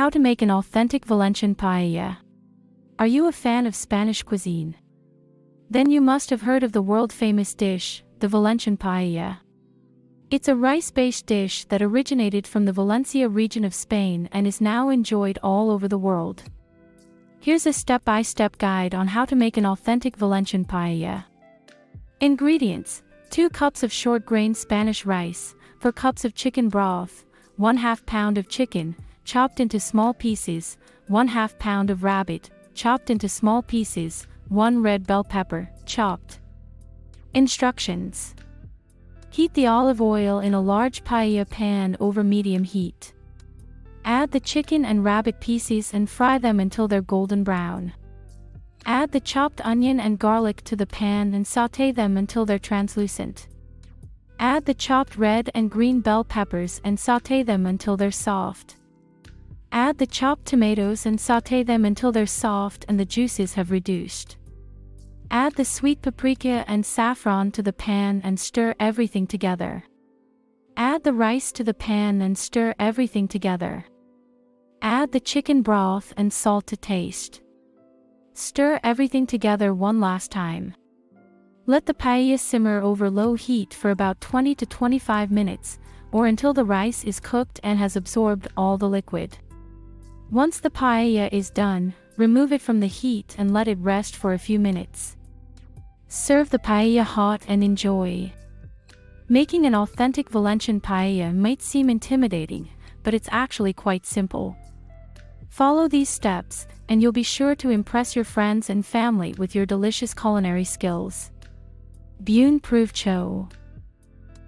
How to make an authentic Valencian paella. Are you a fan of Spanish cuisine? Then you must have heard of the world-famous dish, the Valencian paella. It's a rice-based dish that originated from the Valencia region of Spain and is now enjoyed all over the world. Here's a step-by-step guide on how to make an authentic Valencian paella. Ingredients: 2 cups of short-grain Spanish rice, 4 cups of chicken broth, 1/2 pound of chicken, chopped into small pieces, 1/2 pound of rabbit, chopped into small pieces, 1 red bell pepper, chopped. Instructions: heat the olive oil in a large paella pan over medium heat. Add the chicken and rabbit pieces and fry them until they're golden brown. Add the chopped onion and garlic to the pan and sauté them until they're translucent. Add the chopped red and green bell peppers and sauté them until they're soft. Add the chopped tomatoes and sauté them until they're soft and the juices have reduced. Add the sweet paprika and saffron to the pan and stir everything together. Add the rice to the pan and stir everything together. Add the chicken broth and salt to taste. Stir everything together one last time. Let the paella simmer over low heat for about 20 to 25 minutes, or until the rice is cooked and has absorbed all the liquid. Once the paella is done, remove it from the heat and let it rest for a few minutes. Serve the paella hot and enjoy. Making an authentic Valencian paella might seem intimidating, but it's actually quite simple. Follow these steps, and you'll be sure to impress your friends and family with your delicious culinary skills. Bien proved.